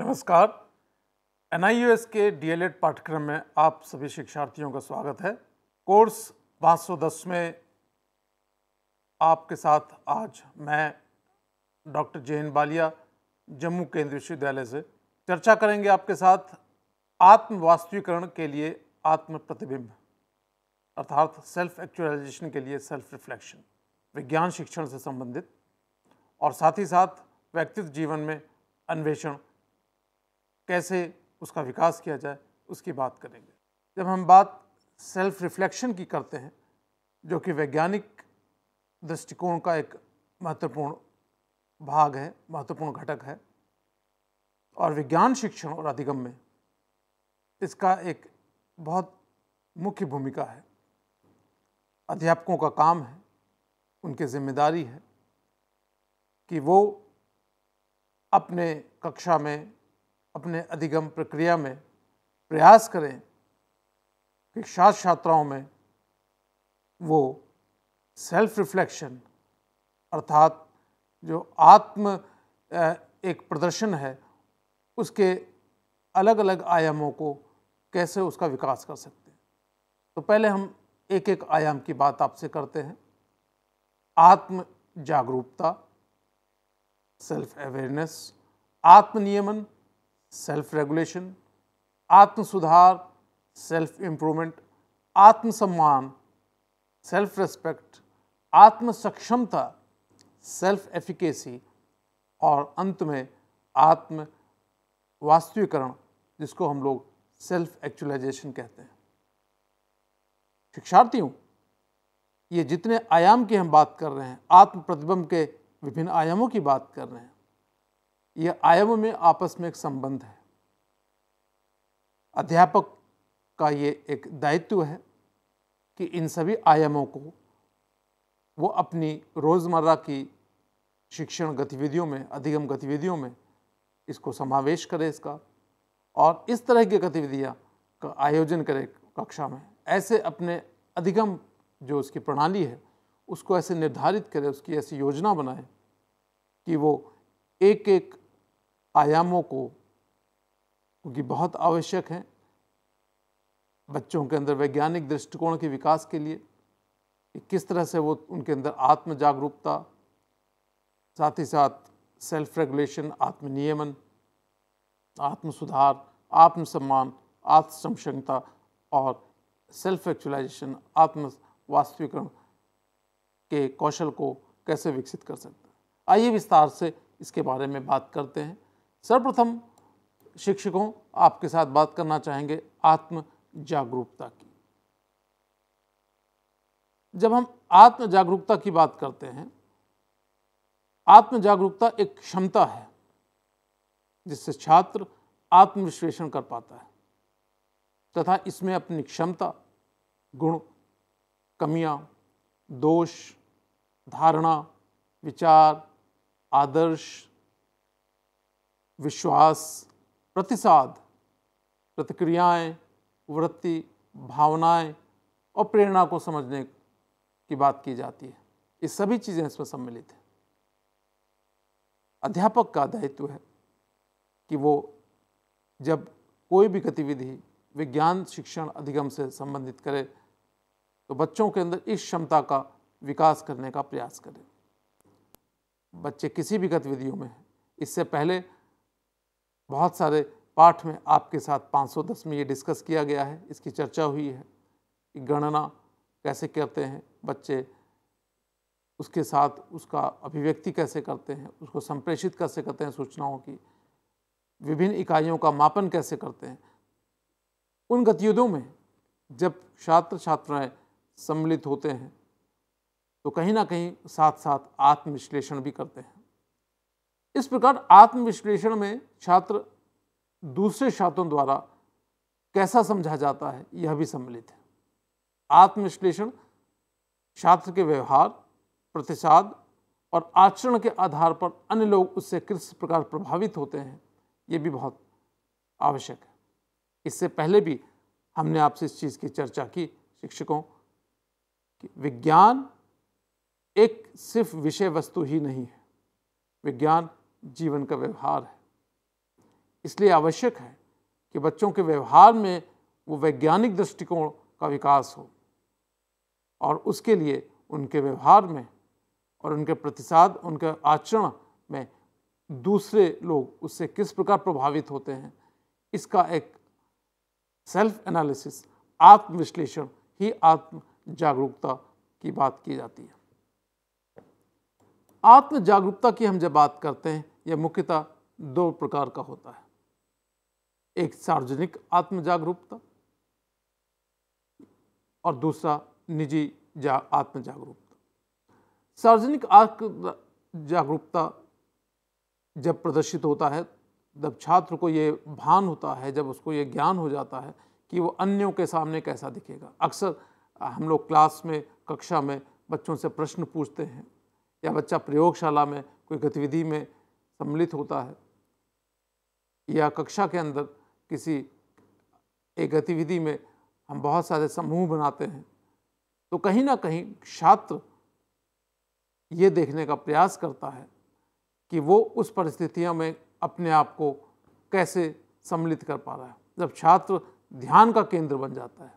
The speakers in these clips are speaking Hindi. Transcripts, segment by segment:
नमस्कार। NIUS के DLED पाठ्यक्रम में आप सभी शिक्षार्थियों का स्वागत है। कोर्स 510 में आपके साथ आज मैं डॉक्टर जयन बालिया जम्मू केंद्रीय विश्वविद्यालय से चर्चा करेंगे आपके साथ आत्म वास्तवीकरण के लिए आत्म प्रतिबिंब अर्थात सेल्फ एक्चुअलाइजेशन के लिए सेल्फ रिफ्लेक्शन, विज्ञान शिक्षण से संबंधित और साथ ही साथ व्यक्तित्व जीवन में अन्वेषण कैसे उसका विकास किया जाए उसकी बात करेंगे। जब हम बात सेल्फ रिफ्लेक्शन की करते हैं जो कि वैज्ञानिक दृष्टिकोण का एक महत्वपूर्ण भाग है, महत्वपूर्ण घटक है और विज्ञान शिक्षण और अधिगम में इसका एक बहुत मुख्य भूमिका है। अध्यापकों का काम है, उनकी जिम्मेदारी है कि वो अपने कक्षा में, अपने अधिगम प्रक्रिया में प्रयास करें कि छात्र छात्राओं में वो सेल्फ रिफ्लेक्शन अर्थात जो आत्म एक प्रदर्शन है उसके अलग अलग आयामों को कैसे उसका विकास कर सकते हैं। तो पहले हम एक एक आयाम की बात आपसे करते हैं। आत्म जागरूकता, सेल्फ अवेयरनेस, आत्म नियमन, सेल्फ रेगुलेशन, आत्म सुधार, सेल्फ इम्प्रूवमेंट, आत्म सम्मान, सेल्फ रेस्पेक्ट, आत्म सक्षमता, सेल्फ एफिकेसी और अंत में आत्म वास्तवीकरण जिसको हम लोग सेल्फ एक्चुअलाइजेशन कहते हैं। शिक्षार्थियों, ये जितने आयाम की हम बात कर रहे हैं, आत्म प्रतिबिंब के विभिन्न आयामों की बात कर रहे हैं, यह आयामों में आपस में एक संबंध है। अध्यापक का ये एक दायित्व है कि इन सभी आयामों को वो अपनी रोज़मर्रा की शिक्षण गतिविधियों में, अधिगम गतिविधियों में इसको समावेश करे इसका, और इस तरह की गतिविधियाँ का आयोजन करे कक्षा में। ऐसे अपने अधिगम जो उसकी प्रणाली है उसको ऐसे निर्धारित करे, उसकी ऐसी योजना बनाए कि वो एक एक आयामों को, क्योंकि बहुत आवश्यक हैं बच्चों के अंदर वैज्ञानिक दृष्टिकोण के विकास के लिए, कि किस तरह से वो उनके अंदर आत्म जागरूकता, साथ ही साथ सेल्फ रेगुलेशन, आत्म नियमन, आत्म सुधार, आत्म सम्मान, आत्म सक्षमता और सेल्फ एक्चुअलाइजेशन, आत्म वास्तवीकरण के कौशल को कैसे विकसित कर सकते हैं। आइए विस्तार से इसके बारे में बात करते हैं। सर्वप्रथम शिक्षकों आपके साथ बात करना चाहेंगे आत्म जागरूकता की। जब हम आत्म जागरूकता की बात करते हैं, आत्म जागरूकता एक क्षमता है जिससे छात्र आत्मविश्लेषण कर पाता है तथा इसमें अपनी क्षमता, गुण, कमियां, दोष, धारणा, विचार, आदर्श, विश्वास, प्रतिसाद, प्रतिक्रियाएं, वृत्ति, भावनाएं और प्रेरणा को समझने की बात की जाती है। ये सभी चीज़ें इसमें सम्मिलित हैं। अध्यापक का दायित्व है कि वो जब कोई भी गतिविधि विज्ञान शिक्षण अधिगम से संबंधित करे तो बच्चों के अंदर इस क्षमता का विकास करने का प्रयास करें। बच्चे किसी भी गतिविधियों में हैं, इससे पहले बहुत सारे पाठ में आपके साथ 510 में ये डिस्कस किया गया है, इसकी चर्चा हुई है कि गणना कैसे करते हैं बच्चे, उसके साथ उसका अभिव्यक्ति कैसे करते हैं, उसको संप्रेषित कैसे करते हैं सूचनाओं की, विभिन्न इकाइयों का मापन कैसे करते हैं। उन गतिविधियों में जब छात्र छात्राएं सम्मिलित होते हैं तो कहीं ना कहीं साथ साथ आत्मविश्लेषण भी करते हैं। इस प्रकार आत्मविश्लेषण में छात्र दूसरे छात्रों द्वारा कैसा समझा जाता है यह भी सम्मिलित है। आत्मविश्लेषण छात्र के व्यवहार, प्रतिसाद और आचरण के आधार पर अन्य लोग उससे किस प्रकार प्रभावित होते हैं, ये भी बहुत आवश्यक है। इससे पहले भी हमने आपसे इस चीज़ की चर्चा की शिक्षकों कि विज्ञान एक सिर्फ विषय वस्तु ही नहीं है, विज्ञान जीवन का व्यवहार है। इसलिए आवश्यक है कि बच्चों के व्यवहार में वो वैज्ञानिक दृष्टिकोण का विकास हो और उसके लिए उनके व्यवहार में और उनके प्रतिसाद, उनके आचरण में दूसरे लोग उससे किस प्रकार प्रभावित होते हैं, इसका एक सेल्फ एनालिसिस, आत्मविश्लेषण ही आत्म जागरूकता की बात की जाती है। आत्म जागरूकता की हम जब बात करते हैं, यह मुख्यतः दो प्रकार का होता है। एक सार्वजनिक आत्म जागरूकता और दूसरा निजी आत्म जागरूकता। सार्वजनिक आत्म जागरूकता जब प्रदर्शित होता है, जब छात्र को ये भान होता है, जब उसको ये ज्ञान हो जाता है कि वो अन्यों के सामने कैसा दिखेगा। अक्सर हम लोग क्लास में, कक्षा में बच्चों से प्रश्न पूछते हैं, या बच्चा प्रयोगशाला में कोई गतिविधि में सम्मिलित होता है, या कक्षा के अंदर किसी एक गतिविधि में हम बहुत सारे समूह बनाते हैं, तो कहीं ना कहीं छात्र ये देखने का प्रयास करता है कि वो उस परिस्थितियों में अपने आप को कैसे सम्मिलित कर पा रहा है। जब छात्र ध्यान का केंद्र बन जाता है,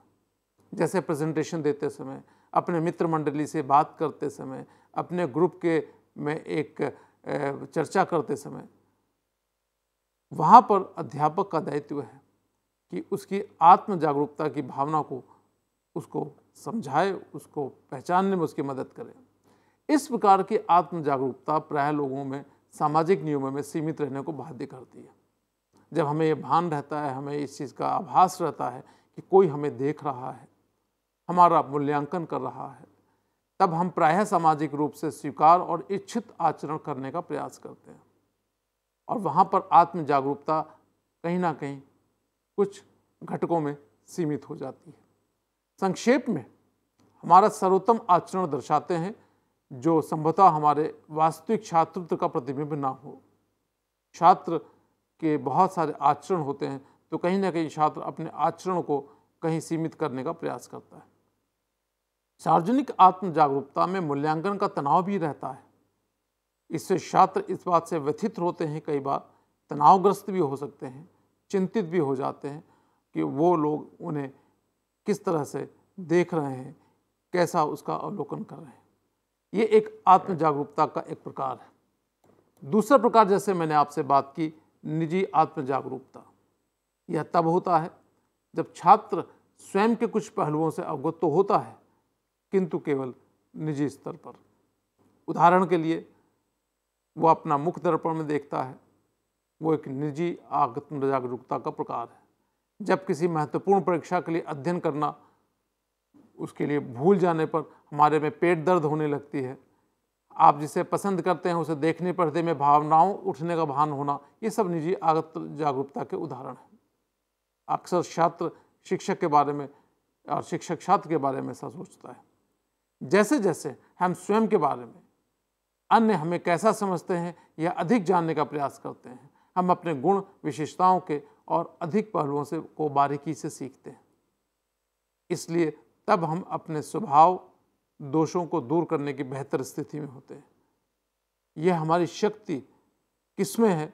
जैसे प्रेजेंटेशन देते समय, अपने मित्र मंडली से बात करते समय, अपने ग्रुप के में एक चर्चा करते समय, वहाँ पर अध्यापक का दायित्व है कि उसकी आत्म जागरूकता की भावना को उसको समझाए, उसको पहचानने में उसकी मदद करे। इस प्रकार की आत्म जागरूकता प्रायः लोगों में सामाजिक नियमों में सीमित रहने को बाध्य करती है। जब हमें ये भान रहता है, हमें इस चीज़ का आभास रहता है कि कोई हमें देख रहा है, हमारा मूल्यांकन कर रहा है, तब हम प्रायः सामाजिक रूप से स्वीकार और इच्छित आचरण करने का प्रयास करते हैं, और वहाँ पर आत्म जागरूकता कहीं ना कहीं कुछ घटकों में सीमित हो जाती है। संक्षेप में हमारा सर्वोत्तम आचरण दर्शाते हैं जो संभवतः हमारे वास्तविक छात्रत्व का प्रतिबिंब ना हो। छात्र के बहुत सारे आचरण होते हैं, तो कहीं ना कहीं छात्र अपने आचरण को कहीं सीमित करने का प्रयास करता है। सार्वजनिक आत्म जागरूकता में मूल्यांकन का तनाव भी रहता है। इससे छात्र इस बात से व्यथित होते हैं, कई बार तनावग्रस्त भी हो सकते हैं, चिंतित भी हो जाते हैं कि वो लोग उन्हें किस तरह से देख रहे हैं, कैसा उसका अवलोकन कर रहे हैं। ये एक आत्म जागरूकता का एक प्रकार है। दूसरा प्रकार, जैसे मैंने आपसे बात की, निजी आत्म जागरूकता। यह तब होता है जब छात्र स्वयं के कुछ पहलुओं से अवगत तो होता है, किंतु केवल निजी स्तर पर। उदाहरण के लिए, वो अपना मुख दर्पण में देखता है, वो एक निजी आत्म जागरूकता का प्रकार है। जब किसी महत्वपूर्ण परीक्षा के लिए अध्ययन करना, उसके लिए भूल जाने पर हमारे में पेट दर्द होने लगती है, आप जिसे पसंद करते हैं उसे देखने पर हृदय में भावनाओं उठने का भान होना, ये सब निजी आत्म जागरूकता के उदाहरण हैं। अक्सर छात्र शिक्षक के बारे में और शिक्षक छात्र के बारे में ऐसा सोचता है। जैसे जैसे हम स्वयं के बारे में, अन्य हमें कैसा समझते हैं, यह अधिक जानने का प्रयास करते हैं, हम अपने गुण विशेषताओं के और अधिक पहलुओं से को बारीकी से सीखते हैं। इसलिए तब हम अपने स्वभाव दोषों को दूर करने की बेहतर स्थिति में होते हैं। यह हमारी शक्ति किसमें है,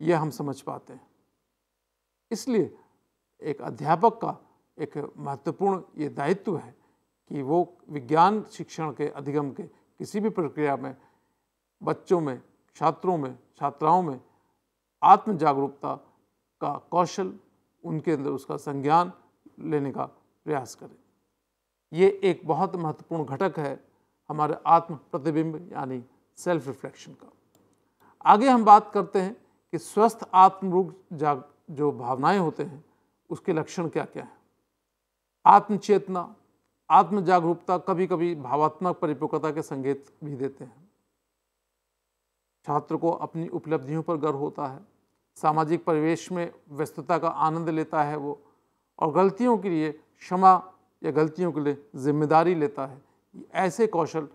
यह हम समझ पाते हैं। इसलिए एक अध्यापक का एक महत्वपूर्ण ये दायित्व है कि वो विज्ञान शिक्षण के अधिगम के किसी भी प्रक्रिया में बच्चों में, छात्रों में, छात्राओं में आत्म जागरूकता का कौशल, उनके अंदर उसका संज्ञान लेने का प्रयास करें। ये एक बहुत महत्वपूर्ण घटक है हमारे आत्म प्रतिबिंब यानी सेल्फ रिफ्लेक्शन का। आगे हम बात करते हैं कि स्वस्थ आत्मरूप जो भावनाएं होते हैं उसके लक्षण क्या क्या हैं। आत्मचेतना, आत्म जागरूकता कभी कभी भावात्मक परिपक्वता के संकेत भी देते हैं। छात्र को अपनी उपलब्धियों पर गर्व होता है, सामाजिक परिवेश में व्यस्तता का आनंद लेता है वो, और गलतियों के लिए क्षमा या गलतियों के लिए जिम्मेदारी लेता है। ऐसे कौशल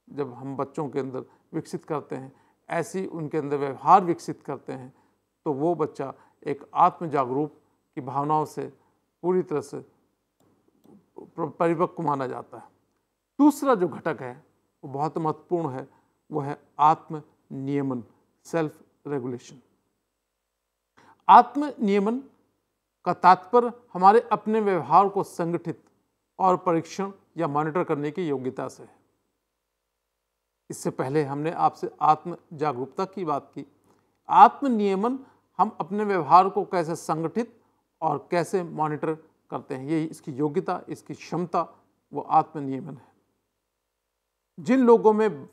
जब हम बच्चों के अंदर विकसित करते हैं, ऐसी उनके अंदर व्यवहार विकसित करते हैं, तो वो बच्चा एक आत्म जागरूक की भावनाओं से पूरी तरह से परिपक्व माना जाता है। दूसरा जो घटक है वो बहुत महत्वपूर्ण है, वो है आत्म नियमन, सेल्फ रेगुलेशन। आत्म नियमन का तात्पर्य हमारे अपने व्यवहार को संगठित और परीक्षण या मॉनिटर करने की योग्यता से है। इससे पहले हमने आपसे आत्म जागरूकता की बात की। आत्म नियमन हम अपने व्यवहार को कैसे संगठित और कैसे मॉनिटर करते हैं, यही इसकी योग्यता, इसकी क्षमता, वो आत्म नियमन है। जिन लोगों में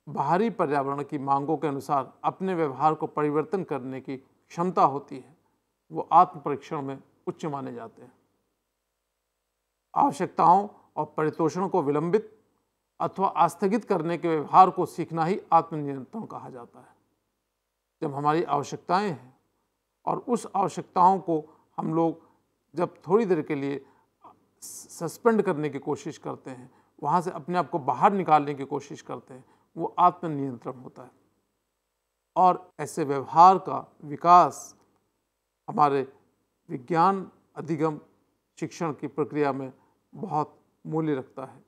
बाहरी पर्यावरण की मांगों के अनुसार अपने व्यवहार को परिवर्तन करने की क्षमता होती है, वो आत्म परीक्षण में उच्च माने जाते हैं। आवश्यकताओं और परितोषण को विलंबित अथवा आस्थगित करने के व्यवहार को सीखना ही आत्मनियंत्रण कहा जाता है। जब हमारी आवश्यकताएं हैं और उस आवश्यकताओं को हम लोग जब थोड़ी देर के लिए सस्पेंड करने की कोशिश करते हैं, वहाँ से अपने आप को बाहर निकालने की कोशिश करते हैं, वो आत्मनियंत्रण होता है। और ऐसे व्यवहार का विकास हमारे विज्ञान अधिगम शिक्षण की प्रक्रिया में बहुत मूल्य रखता है।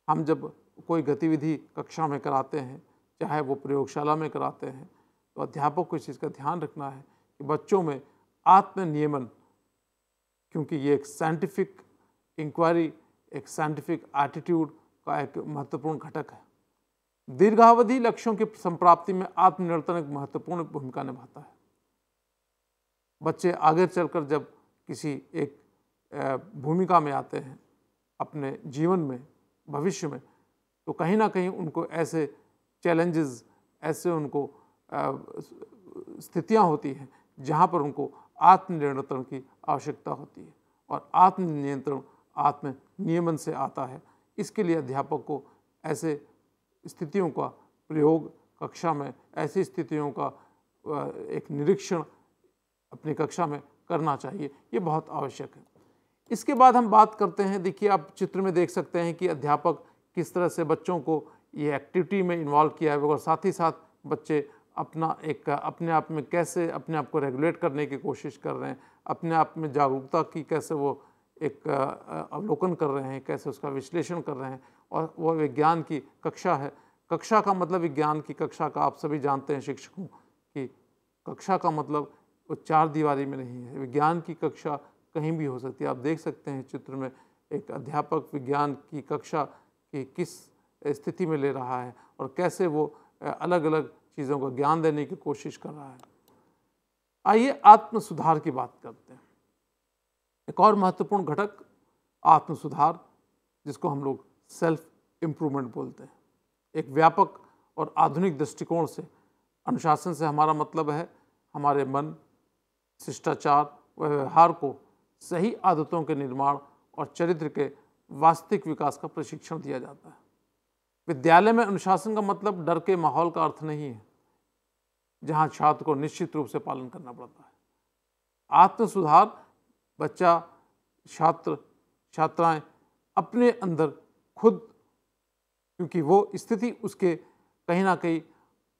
हम जब कोई गतिविधि कक्षा में कराते हैं, चाहे वो प्रयोगशाला में कराते हैं, तो अध्यापक को इस चीज़ का ध्यान रखना है कि बच्चों में आत्म नियमन, क्योंकि ये एक साइंटिफिक इंक्वायरी, एक साइंटिफिक एटीट्यूड का एक महत्वपूर्ण घटक है। दीर्घावधि लक्ष्यों की संप्राप्ति में आत्मनियंत्रण एक महत्वपूर्ण भूमिका निभाता है। बच्चे आगे चलकर जब किसी एक भूमिका में आते हैं अपने जीवन में, भविष्य में, तो कहीं ना कहीं उनको ऐसे चैलेंजेस, ऐसे उनको स्थितियां होती हैं जहां पर उनको आत्मनियंत्रण की आवश्यकता होती है। और आत्मनियंत्रण आत्म नियमन से आता है। इसके लिए अध्यापक को ऐसे स्थितियों का प्रयोग कक्षा में, ऐसी स्थितियों का एक निरीक्षण अपनी कक्षा में करना चाहिए, ये बहुत आवश्यक है। इसके बाद हम बात करते हैं, देखिए आप चित्र में देख सकते हैं कि अध्यापक किस तरह से बच्चों को ये एक्टिविटी में इन्वॉल्व किया है और साथ ही साथ बच्चे अपना एक अपने आप में कैसे अपने आप को रेगुलेट करने की कोशिश कर रहे हैं, अपने आप में जागरूकता की कैसे वो एक अवलोकन कर रहे हैं, कैसे उसका विश्लेषण कर रहे हैं। और वह विज्ञान की कक्षा है। कक्षा का मतलब विज्ञान की कक्षा का आप सभी जानते हैं शिक्षकों की कक्षा का मतलब वो चार दीवारी में नहीं है। विज्ञान की कक्षा कहीं भी हो सकती है। आप देख सकते हैं चित्र में एक अध्यापक विज्ञान की कक्षा की किस स्थिति में ले रहा है और कैसे वो अलग अलग चीज़ों का ज्ञान देने की कोशिश कर रहा है। आइए आत्म सुधार की बात करते हैं। एक और महत्वपूर्ण घटक आत्म सुधार, जिसको हम लोग सेल्फ इम्प्रूवमेंट बोलते हैं। एक व्यापक और आधुनिक दृष्टिकोण से अनुशासन से हमारा मतलब है हमारे मन, शिष्टाचार व व्यवहार को सही आदतों के निर्माण और चरित्र के वास्तविक विकास का प्रशिक्षण दिया जाता है। विद्यालय में अनुशासन का मतलब डर के माहौल का अर्थ नहीं है, जहां छात्र को निश्चित रूप से पालन करना पड़ता है। आत्म सुधार बच्चा, छात्र, छात्राएं अपने अंदर खुद, क्योंकि वो स्थिति उसके कहीं ना कहीं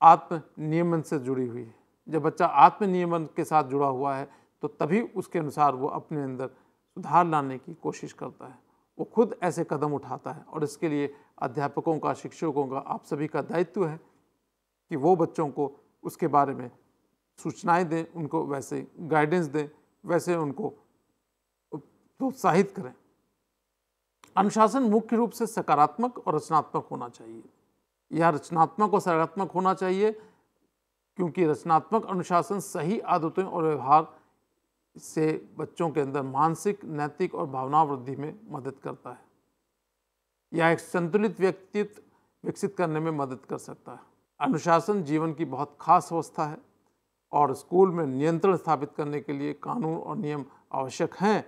आत्म नियमन से जुड़ी हुई है। जब बच्चा आत्म नियमन के साथ जुड़ा हुआ है तो तभी उसके अनुसार वो अपने अंदर सुधार लाने की कोशिश करता है, वो खुद ऐसे कदम उठाता है। और इसके लिए अध्यापकों का, शिक्षकों का, आप सभी का दायित्व है कि वो बच्चों को उसके बारे में सूचनाएं दें, उनको वैसे गाइडेंस दें, वैसे उनको प्रोत्साहित करें। अनुशासन मुख्य रूप से सकारात्मक और रचनात्मक होना चाहिए। यह रचनात्मक और सकारात्मक होना चाहिए क्योंकि रचनात्मक अनुशासन सही आदतों और व्यवहार से बच्चों के अंदर मानसिक, नैतिक और भावना वृद्धि में मदद करता है। यह एक संतुलित व्यक्तित्व विकसित करने में मदद कर सकता है। अनुशासन जीवन की बहुत खास अवस्था है और स्कूल में नियंत्रण स्थापित करने के लिए कानून और नियम आवश्यक हैं,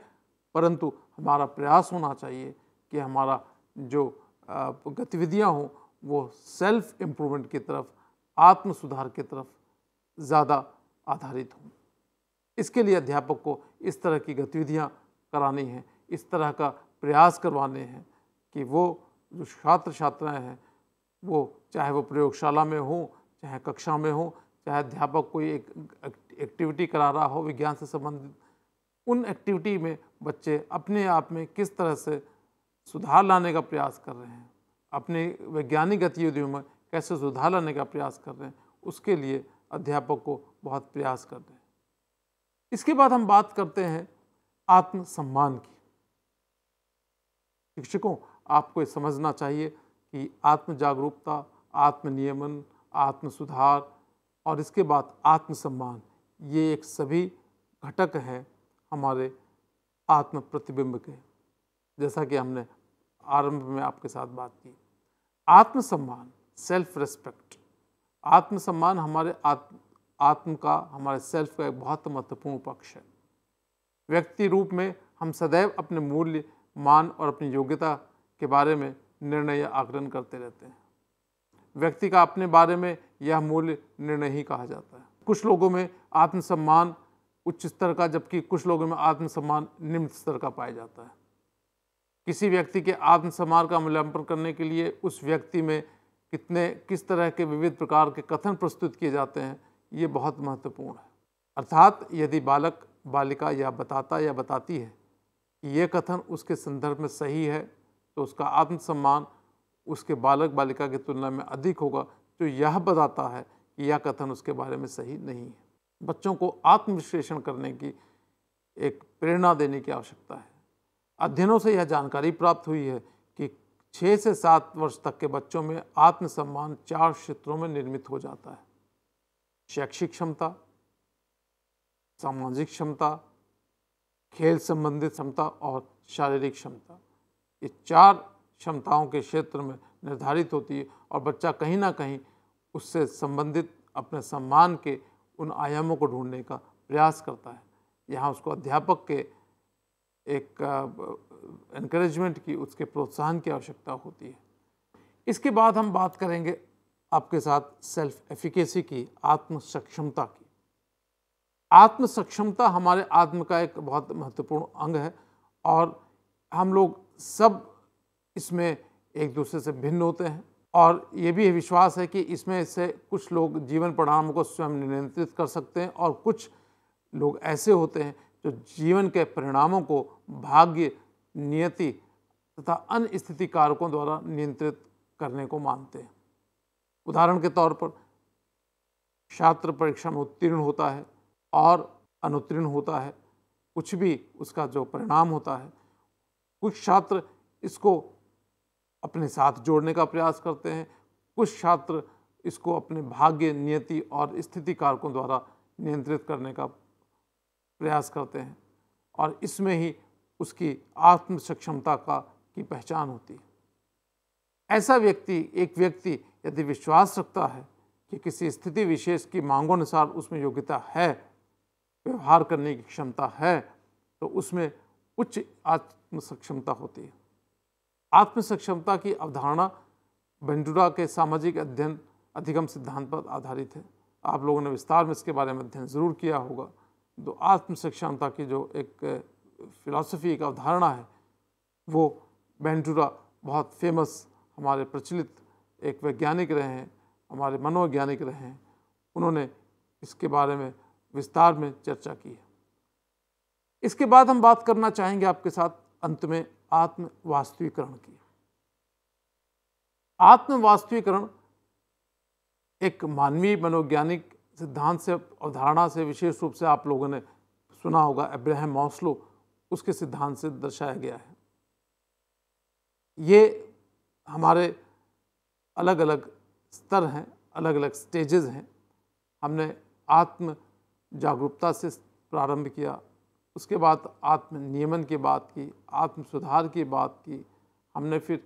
परंतु हमारा प्रयास होना चाहिए कि हमारा जो गतिविधियां हों वो सेल्फ इम्प्रूवमेंट की तरफ, आत्म सुधार की तरफ ज़्यादा आधारित हों। इसके लिए अध्यापक को इस तरह की गतिविधियां करानी हैं, इस तरह का प्रयास करवाने हैं कि वो जो छात्र छात्राएँ हैं वो चाहे वो प्रयोगशाला में हो, चाहे कक्षा में हो, चाहे अध्यापक कोई एक एक्टिविटी करा रहा हो विज्ञान से संबंधित, उन एक्टिविटी में बच्चे अपने आप में किस तरह से सुधार लाने का प्रयास कर रहे हैं, अपने वैज्ञानिक गतिविधियों में कैसे सुधार लाने का प्रयास कर रहे हैं, उसके लिए अध्यापक को बहुत प्रयास कर रहे हैं। इसके बाद हम बात करते हैं आत्मसम्मान की। शिक्षकों, आपको ये समझना चाहिए कि आत्म जागरूकता, आत्मनियमन, आत्म सुधार और इसके बाद आत्मसम्मान, ये एक सभी घटक हैं हमारे आत्म प्रतिबिंब के। जैसा कि हमने आरंभ में आपके साथ बात की, आत्मसम्मान, सेल्फ रिस्पेक्ट, आत्मसम्मान हमारे आत्म का, हमारे सेल्फ का एक बहुत महत्वपूर्ण पक्ष है। व्यक्ति रूप में हम सदैव अपने मूल्य, मान और अपनी योग्यता के बारे में निर्णय या आकलन करते रहते हैं। व्यक्ति का अपने बारे में यह मूल्य निर्णय ही कहा जाता है। कुछ लोगों में आत्मसम्मान उच्च स्तर का, जबकि कुछ लोगों में आत्मसम्मान निम्न स्तर का पाया जाता है। किसी व्यक्ति के आत्मसम्मान का मूल्यांकन करने के लिए उस व्यक्ति में किस तरह के विविध प्रकार के कथन प्रस्तुत किए जाते हैं, ये बहुत महत्वपूर्ण है। अर्थात यदि बालक, बालिका या बताता या बताती है कि ये कथन उसके संदर्भ में सही है, तो उसका आत्मसम्मान उसके बालक बालिका की तुलना में अधिक होगा, जो यह बताता है कि यह कथन उसके बारे में सही नहीं है। बच्चों को आत्मविश्लेषण करने की एक प्रेरणा देने की आवश्यकता है। अध्ययनों से यह जानकारी प्राप्त हुई है कि 6 से 7 वर्ष तक के बच्चों में आत्मसम्मान 4 क्षेत्रों में निर्मित हो जाता है: शैक्षिक क्षमता, सामाजिक क्षमता, खेल संबंधित क्षमता और शारीरिक क्षमता। ये 4 क्षमताओं के क्षेत्र में निर्धारित होती है और बच्चा कहीं ना कहीं उससे संबंधित अपने सम्मान के उन आयामों को ढूंढने का प्रयास करता है। यहाँ उसको अध्यापक के एक एनकरेजमेंट की, उसके प्रोत्साहन की आवश्यकता होती है। इसके बाद हम बात करेंगे आपके साथ सेल्फ एफिकेसी की, आत्म सक्षमता की। आत्म सक्षमता हमारे आत्म का एक बहुत महत्वपूर्ण अंग है और हम लोग सब इसमें एक दूसरे से भिन्न होते हैं और ये भी विश्वास है कि इसमें से कुछ लोग जीवन परिणामों को स्वयं नियंत्रित कर सकते हैं और कुछ लोग ऐसे होते हैं जो जीवन के परिणामों को भाग्य, नियति तथा अन्य स्थिति कारकों द्वारा नियंत्रित करने को मानते हैं। उदाहरण के तौर पर, छात्र परीक्षा में उत्तीर्ण होता है और अनुत्तीर्ण होता है, कुछ भी उसका जो परिणाम होता है। कुछ छात्र इसको अपने साथ जोड़ने का प्रयास करते हैं, कुछ छात्र इसको अपने भाग्य, नियति और स्थिति कारकों द्वारा नियंत्रित करने का प्रयास करते हैं और इसमें ही उसकी आत्म सक्षमता की पहचान होती है। ऐसा एक व्यक्ति यदि विश्वास रखता है कि किसी स्थिति विशेष की मांगों अनुसार उसमें योग्यता है, व्यवहार करने की क्षमता है, तो उसमें उच्च आत्म सक्षमता होती है। आत्म सक्षमता की अवधारणा बेंडूरा के सामाजिक अध्ययन अधिगम सिद्धांत पर आधारित है। आप लोगों ने विस्तार में इसके बारे में अध्ययन जरूर किया होगा। तो आत्म सक्षमता की जो एक फिलॉसफी, एक अवधारणा है, वो बेंडूरा बहुत फेमस, हमारे प्रचलित एक वैज्ञानिक रहे हैं, हमारे मनोवैज्ञानिक रहे हैं। उन्होंने इसके बारे में विस्तार में चर्चा की है। इसके बाद हम बात करना चाहेंगे आपके साथ अंत में आत्म वास्तविकरण की। आत्म वास्तविकरण एक मानवीय मनोवैज्ञानिक सिद्धांत से, अवधारणा से विशेष रूप से आप लोगों ने सुना होगा, अब्राहम मास्लो, उसके सिद्धांत से दर्शाया गया है। ये हमारे अलग अलग स्तर हैं, अलग अलग स्टेजेस हैं। हमने आत्म जागरूकता से प्रारंभ किया, उसके बाद आत्म नियमन की बात की, आत्म सुधार की बात की, हमने फिर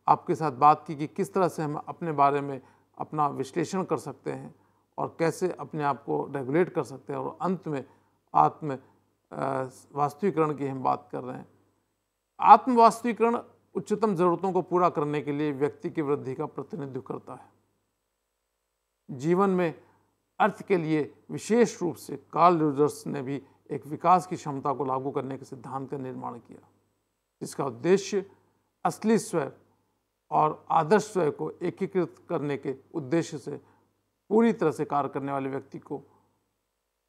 आपके साथ बात की कि किस तरह से हम अपने बारे में अपना विश्लेषण कर सकते हैं और कैसे अपने आप को रेगुलेट कर सकते हैं, और अंत में आत्म वास्तविकरण की हम बात कर रहे हैं। आत्म वास्तविकरण उच्चतम जरूरतों को पूरा करने के लिए व्यक्ति की वृद्धि का प्रतिनिधित्व करता है। जीवन में अर्थ के लिए विशेष रूप से कार्ल यूजर्स ने भी एक विकास की क्षमता को लागू करने के सिद्धांत का निर्माण किया, जिसका उद्देश्य असली स्वयं और आदर्श स्वयं को एकीकृत करने के उद्देश्य से पूरी तरह से कार्य करने वाले व्यक्ति को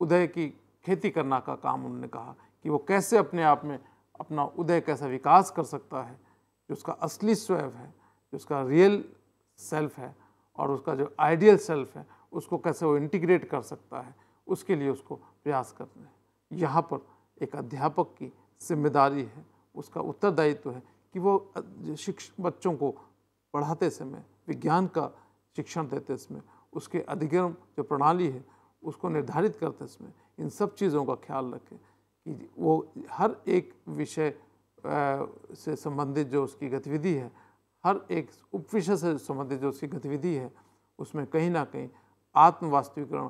उदय की खेती करना का काम उन्होंने कहा कि वो कैसे अपने आप में अपना उदय कैसा विकास कर सकता है, जो उसका असली स्वयं है, जो उसका रियल सेल्फ है और उसका जो आइडियल सेल्फ है, उसको कैसे वो इंटीग्रेट कर सकता है, उसके लिए उसको प्रयास करते हैं। यहाँ पर एक अध्यापक की जिम्मेदारी है, उसका उत्तरदायित्व है कि वो बच्चों को पढ़ाते समय, विज्ञान का शिक्षण देते समय, उसके अधिगम जो प्रणाली है उसको निर्धारित करते समय इन सब चीज़ों का ख्याल रखें कि वो हर एक विषय से संबंधित जो उसकी गतिविधि है, हर एक उपविषय से संबंधित जो उसकी गतिविधि है, उसमें कहीं ना कहीं आत्म वास्तविकरण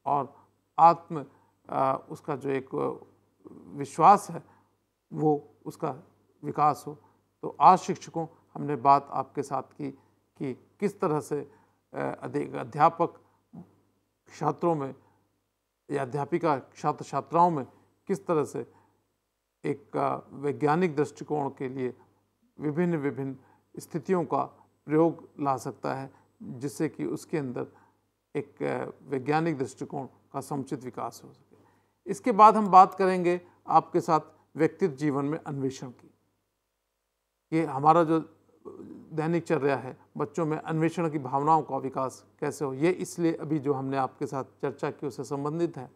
और आत्म उसका जो एक विश्वास है वो उसका विकास हो। तो आज शिक्षकों, हमने बात आपके साथ की कि किस तरह से अध्यापक छात्रों में या अध्यापिका छात्र छात्राओं में किस तरह से एक वैज्ञानिक दृष्टिकोण के लिए विभिन्न विभिन्न स्थितियों का प्रयोग ला सकता है, जिससे कि उसके अंदर एक वैज्ञानिक दृष्टिकोण का समुचित विकास हो सके। इसके बाद हम बात करेंगे आपके साथ व्यक्तित्व जीवन में अन्वेषण की। ये हमारा जो दैनिकचर्या है, बच्चों में अन्वेषण की भावनाओं का विकास कैसे हो, ये इसलिए अभी जो हमने आपके साथ चर्चा की उससे संबंधित है।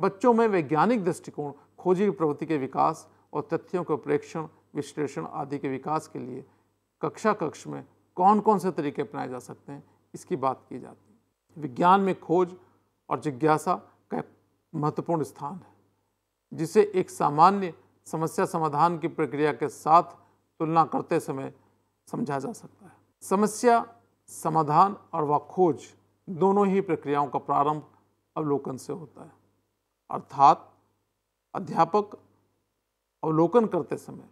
बच्चों में वैज्ञानिक दृष्टिकोण, खोजी प्रवृत्ति के विकास और तथ्यों के प्रेक्षण, विश्लेषण आदि के विकास के लिए कक्ष में कौन कौन से तरीके अपनाए जा सकते हैं, इसकी बात की जाती है। विज्ञान में खोज और जिज्ञासा का महत्वपूर्ण स्थान है, जिसे एक सामान्य समस्या समाधान की प्रक्रिया के साथ तुलना करते समय समझा जा सकता है। समस्या समाधान और व खोज दोनों ही प्रक्रियाओं का प्रारंभ अवलोकन से होता है, अर्थात अध्यापक अवलोकन करते समय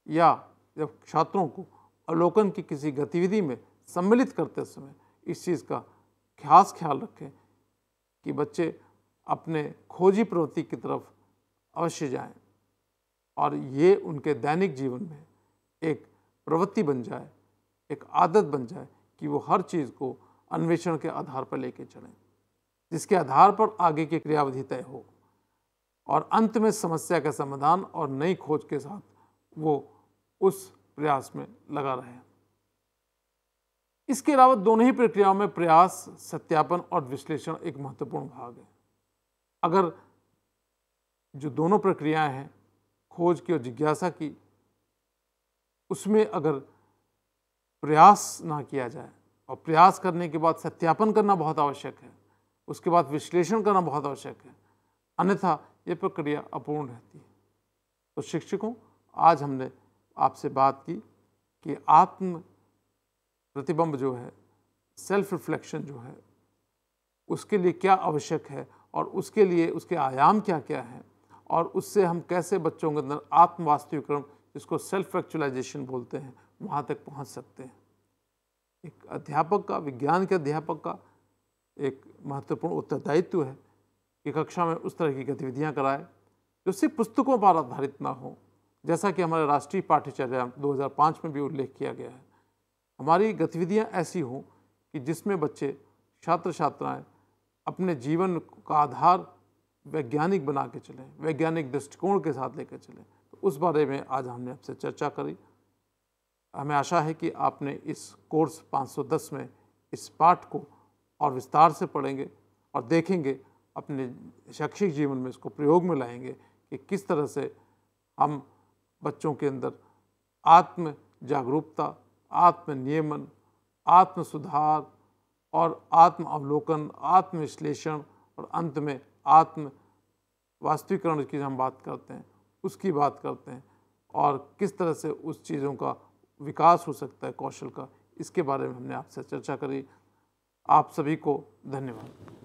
या जब छात्रों को अवलोकन की किसी गतिविधि में सम्मिलित करते समय इस चीज़ का खास ख्याल रखें कि बच्चे अपने खोजी प्रवृत्ति की तरफ अवश्य जाएं और ये उनके दैनिक जीवन में एक प्रवृत्ति बन जाए, एक आदत बन जाए कि वो हर चीज़ को अन्वेषण के आधार पर लेके चलें, जिसके आधार पर आगे की क्रियाविधि तय हो और अंत में समस्या का समाधान और नई खोज के साथ वो उस प्रयास में लगा रहे। इसके अलावा दोनों ही प्रक्रियाओं में प्रयास, सत्यापन और विश्लेषण एक महत्वपूर्ण भाग है। अगर जो दोनों प्रक्रियाएं हैं, खोज की और जिज्ञासा की, उसमें अगर प्रयास ना किया जाए और प्रयास करने के बाद सत्यापन करना बहुत आवश्यक है, उसके बाद विश्लेषण करना बहुत आवश्यक है, अन्यथा ये प्रक्रिया अपूर्ण रहती है। तो शिक्षकों, आज हमने आपसे बात की कि आत्म प्रतिबिंब जो है, सेल्फ रिफ्लेक्शन जो है, उसके लिए क्या आवश्यक है और उसके लिए उसके आयाम क्या क्या हैं और उससे हम कैसे बच्चों के अंदर आत्म वास्तविकरण, जिसको सेल्फ एक्चुअलाइजेशन बोलते हैं, वहाँ तक पहुँच सकते हैं। एक अध्यापक का, विज्ञान के अध्यापक का एक महत्वपूर्ण उत्तरदायित्व है कि कक्षा में उस तरह की गतिविधियाँ कराए जो सिर्फ पुस्तकों पर आधारित ना हो, जैसा कि हमारे राष्ट्रीय पाठ्यचर्या 2005 में भी उल्लेख किया गया है। हमारी गतिविधियाँ ऐसी हों कि जिसमें बच्चे, छात्र छात्राएँ अपने जीवन का आधार वैज्ञानिक बना के चलें, वैज्ञानिक दृष्टिकोण के साथ लेकर चलें। तो उस बारे में आज हमने आपसे चर्चा करी। हमें आशा है कि आपने इस कोर्स 510 में इस पाठ को और विस्तार से पढ़ेंगे और देखेंगे, अपने शैक्षिक जीवन में इसको प्रयोग में लाएंगे कि किस तरह से हम बच्चों के अंदर आत्म जागरूकता, आत्म नियमन, आत्म सुधार और आत्म अवलोकन, आत्म विश्लेषण और अंत में आत्म वास्तविकरण की हम बात करते हैं, उसकी बात करते हैं और किस तरह से उस चीज़ों का विकास हो सकता है, कौशल का, इसके बारे में हमने आपसे चर्चा करी। आप सभी को धन्यवाद।